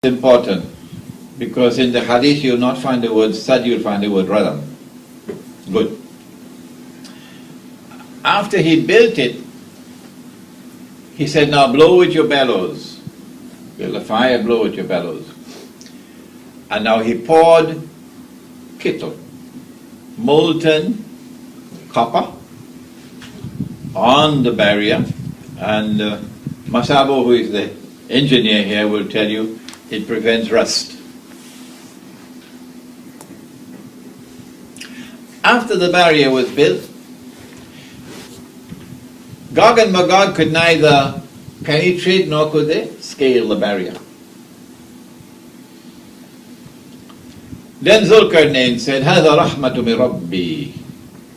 Important, because in the hadith you'll not find the word sad, you'll find the word radam. Good. After he built it, he said, now blow with your bellows. Build a fire, blow with your bellows. And now he poured kittle, molten copper, on the barrier. And Masabo, who is the engineer here, will tell you it prevents rust. After the barrier was built, Gog and Magog could neither penetrate nor could they scale the barrier. Then Zulkarnain said, هَذَا رَحْمَةُ مِنْ رَبِّي.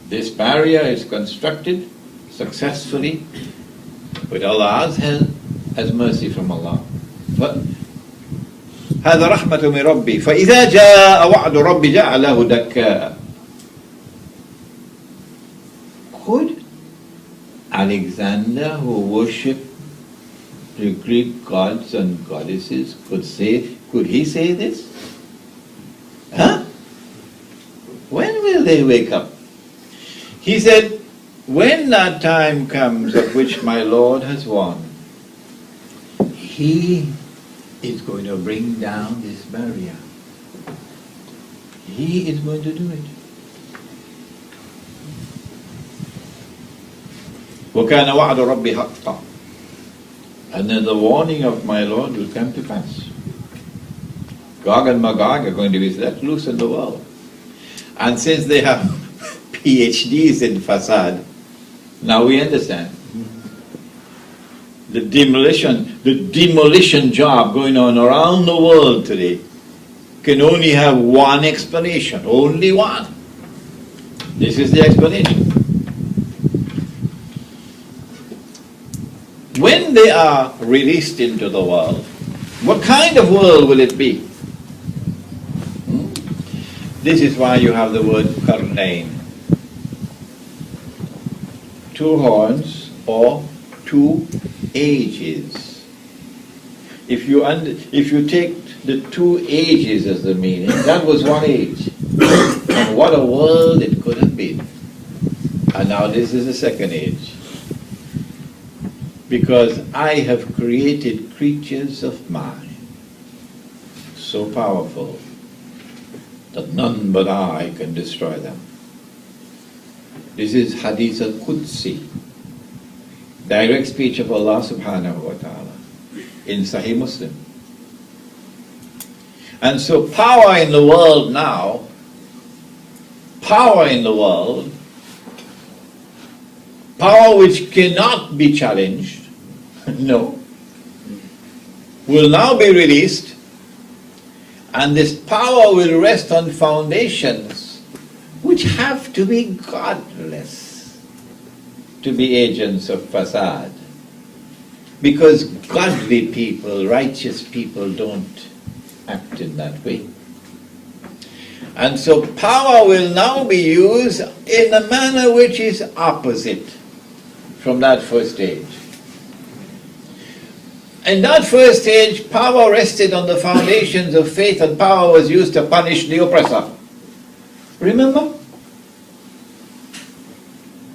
This barrier is constructed successfully with Allah's help as mercy from Allah. But هذا رحمة من ربي فإذا جاء وعد ربي جعله دكا. Could Alexander, who worshipped the Greek gods and goddesses, could he say this? Huh? When will they wake up? He said, when that time comes of which my Lord has won, He is going to bring down this barrier. He is going to do it. وَكَانَ وَعْدُ رَبِّ حَقًّا. And then the warning of my Lord will come to pass. Gog and Magog are going to be let loose in the world. And since they have PhDs in facade, now we understand. The demolition job going on around the world today can only have one explanation, only one. This is the explanation. When they are released into the world, what kind of world will it be? This is why you have the word Karnain. Two horns or two ages. If you take the two ages as the meaning, that was one age. And what a world it could have been. And now this is the second age. Because I have created creatures of mine, so powerful that none but I can destroy them. This is Hadith al-Qudsi, direct speech of Allah subhanahu wa ta'ala in Sahih Muslim. And so power in the world now, power which cannot be challenged, no, will now be released, and this power will rest on foundations which have to be godless to be agents of fasad. Because godly people, righteous people don't act in that way. And so power will now be used in a manner which is opposite from that first stage. In that first stage, power rested on the foundations of faith, and power was used to punish the oppressor. Remember?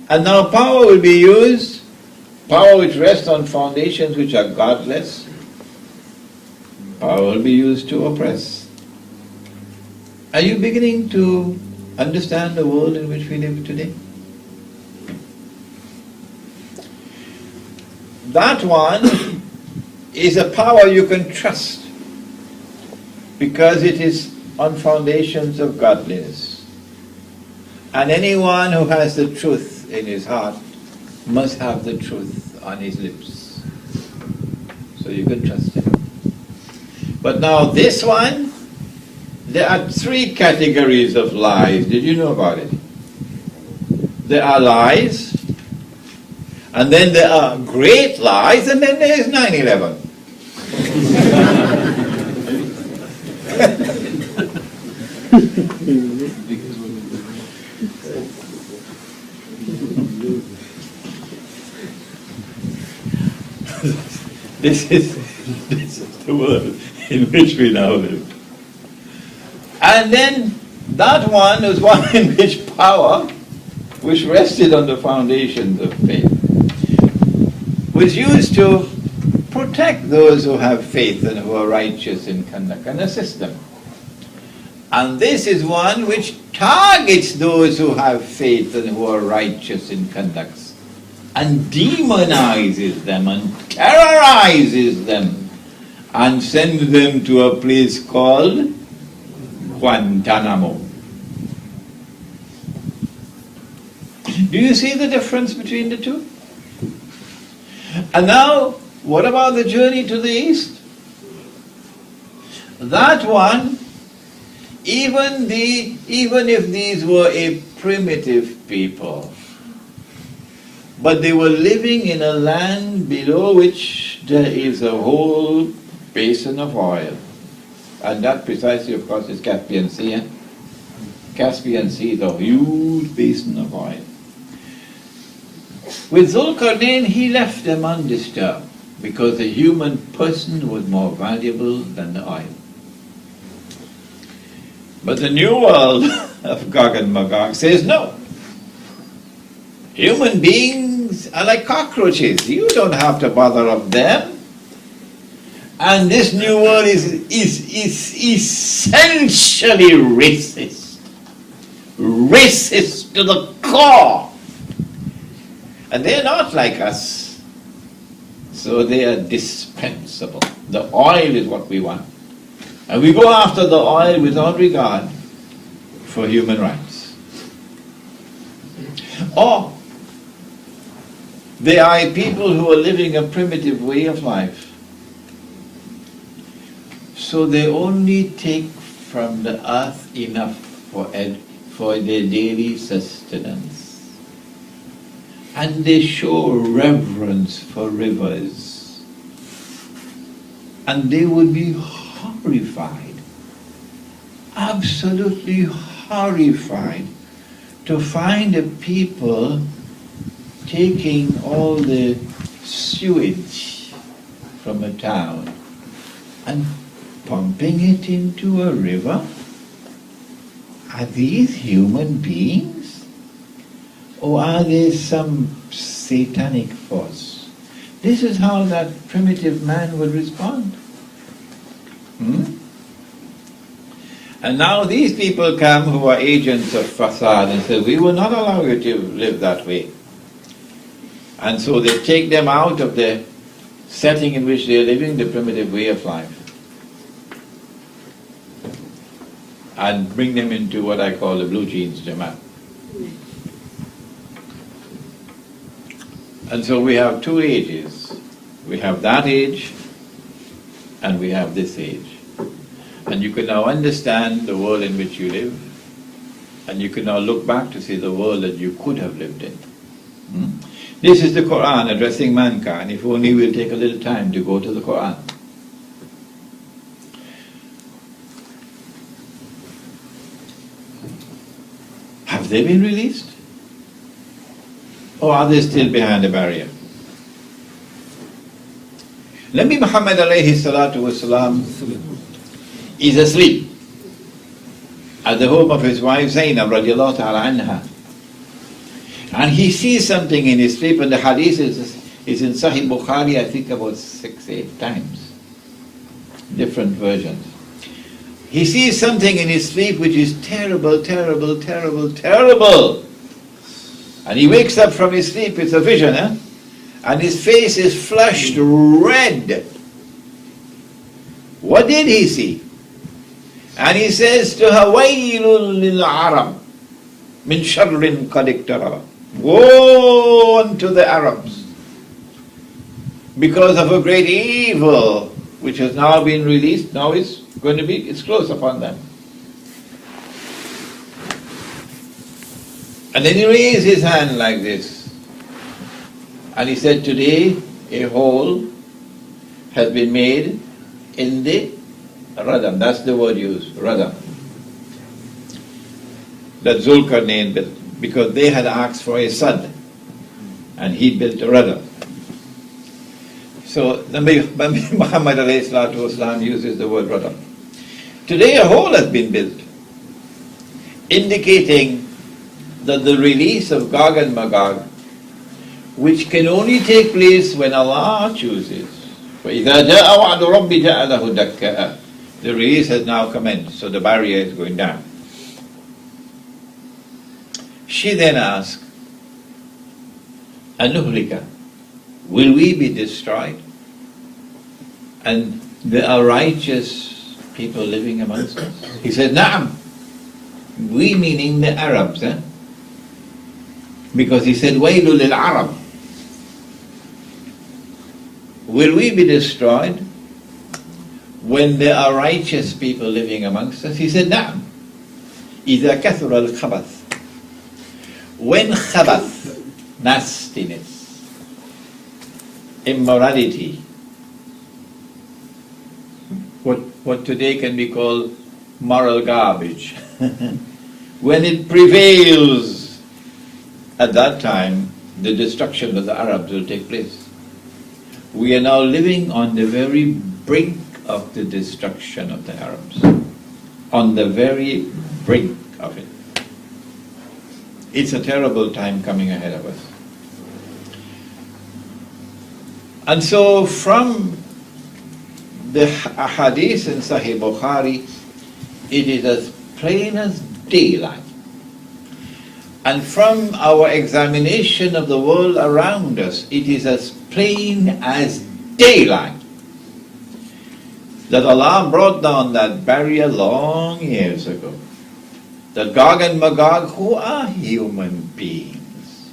And now power will be used, power which rests on foundations which are godless, power will be used to oppress. Are you beginning to understand the world in which we live today? That one is a power you can trust because it is on foundations of godliness. And anyone who has the truth in his heart must have the truth on his lips. So you can trust him. But now this one, there are three categories of lies. Did you know about it? There are lies, and then there are great lies, and then there is 9/11. This is the world in in which we now live. And then that one was one in which power, which rested on the foundations of faith, was used to protect those who have faith and who are righteous in conduct and assist them. And this is one which targets those who have faith and who are righteous in conduct and demonizes them and terrorizes them and sends them to a place called Guantanamo. Do you see the difference between the two? And now, what about the journey to the east? That one, even if these were a primitive people, but they were living in a land below which there is a whole basin of oil. And that precisely, of course, is Caspian Sea. Eh? Caspian Sea is a huge basin of oil. With Zulkarnain, he left them undisturbed because the human person was more valuable than the oil. But the new world of Gog and Magog says no. Human beings are like cockroaches. You don't have to bother of them. And this new world is essentially racist. Racist to the core. And they're not like us. So they are dispensable. The oil is what we want. And we go after the oil without regard for human rights. Or they are people who are living a primitive way of life. So they only take from the earth enough for their daily sustenance. And they show reverence for rivers. And they would be horrified, absolutely horrified, to find a people taking all the sewage from a town and pumping it into a river? Are these human beings? Or are they some satanic force? This is how that primitive man would respond. And now these people come who are agents of facade and say, we will not allow you to live that way. And so they take them out of the setting in which they are living, the primitive way of life, and bring them into what I call the blue jeans Jamaat. And so we have two ages. We have that age and we have this age. And you can now understand the world in which you live, and you can now look back to see the world that you could have lived in. This is the Quran addressing mankind. If only we'll take a little time to go to the Quran. Have they been released? Or are they still behind a barrier? Nabi Muhammad alayhi salatu wasalam is asleep at the home of his wife Zainab radiallahu ta'ala anha. And he sees something in his sleep, and the hadith is in Sahih Bukhari, I think about 6-8 times. Different versions. He sees something in his sleep which is terrible, terrible, terrible, terrible. And he wakes up from his sleep, it's a vision, and his face is flushed red. What did he see? And he says to her, وَيْلٌ لِلْعَرَبِ مِنْ شَرٍ قَدْ اقْتَرَبَ. Woe unto the Arabs because of a great evil which has now been released. Now it's close upon them. And then he raised his hand like this, and he said, today a hole has been made in the radam. That's the word used, radam, that Zulkarnain built, because they had asked for a sad, and he built a radam. So Nabi Muhammad alayhi salatu wasalam uses the word brother. Today a hole has been built, indicating that the release of Gog and Magog, which can only take place when Allah chooses. فَإِذَا جَاءَ وَعْدُ رَبِّ جَعَلَهُ دَكَّاءَ. The release has now commenced, so the barrier is going down. She then asked, Anuhlika, will we be destroyed? And there are righteous people living amongst us? He said, Na'am. We meaning the Arabs, because he said, Waylul lil-Arab. Will we be destroyed when there are righteous people living amongst us? He said, Na'am. إِذَا كَثُرَ الْخَبَثِ. When khabath, nastiness, immorality, what today can be called moral garbage, when it prevails, at that time, the destruction of the Arabs will take place. We are now living on the very brink of the destruction of the Arabs. On the very brink of it. It's a terrible time coming ahead of us. And so from the hadith in Sahih Bukhari, it is as plain as daylight. And from our examination of the world around us, it is as plain as daylight that Allah brought down that barrier long years ago. That Gog and Magog, who are human beings.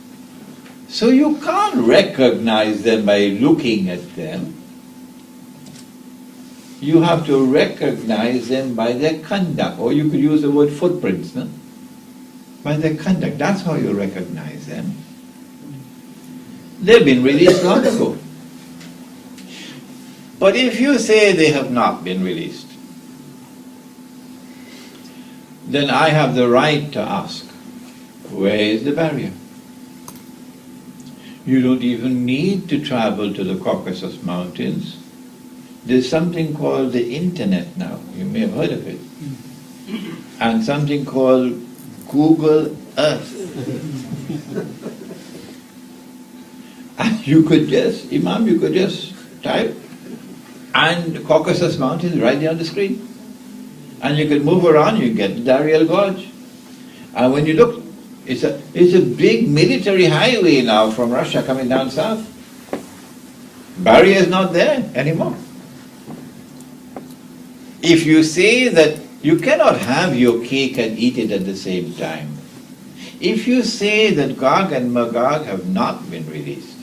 So you can't recognize them by looking at them. You have to recognize them by their conduct, or you could use the word footprints, no? By their conduct. That's how you recognize them. They've been released long ago. But if you say they have not been released, then I have the right to ask, where is the barrier? You don't even need to travel to the Caucasus Mountains. There's something called the internet now. You may have heard of it. And something called Google Earth. And you could just, Imam, you could just type, and the Caucasus Mountains right there on the screen. And you can move around, you get the Dariel Gorge. And when you look, it's a big military highway now from Russia coming down south. Barrier is not there anymore. If you say that you cannot have your cake and eat it at the same time, if you say that Gog and Magog have not been released,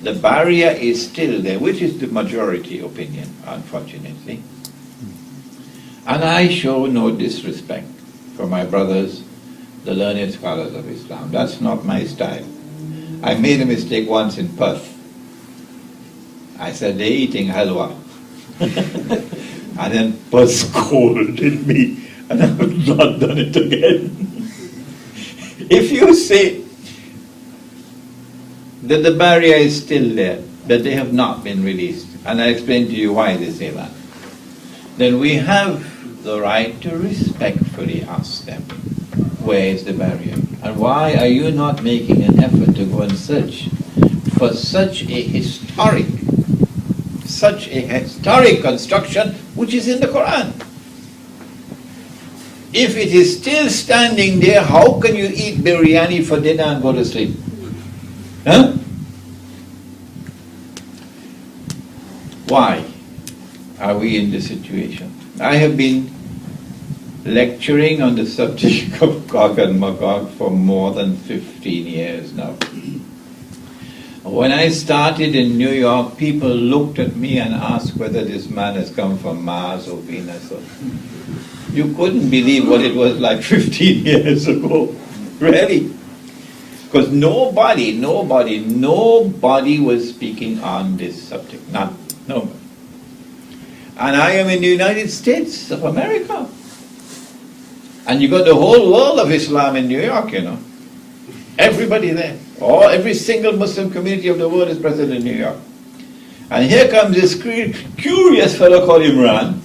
the barrier is still there, which is the majority opinion, unfortunately. And I show no disrespect for my brothers, the learned scholars of Islam. That's not my style. I made a mistake once in Perth. I said, they're eating halwa. And then Perth scolded me, and I have not done it again. If you say that the barrier is still there, that they have not been released, and I explain to you why they say that, then we have the right to respectfully ask them, where is the barrier? And why are you not making an effort to go and search for such a historic construction which is in the Quran? If it is still standing there, how can you eat biryani for dinner and go to sleep? Huh? Why are we in this situation? I have been lecturing on the subject of Gog and Magog for more than 15 years now. When I started in New York, people looked at me and asked whether this man has come from Mars or Venus. You couldn't believe what it was like 15 years ago. Really. Because nobody was speaking on this subject. Nobody. And I am in the United States of America. And you got the whole world of Islam in New York, you know. Everybody there. Every single Muslim community of the world is present in New York. And here comes this curious fellow called Imran,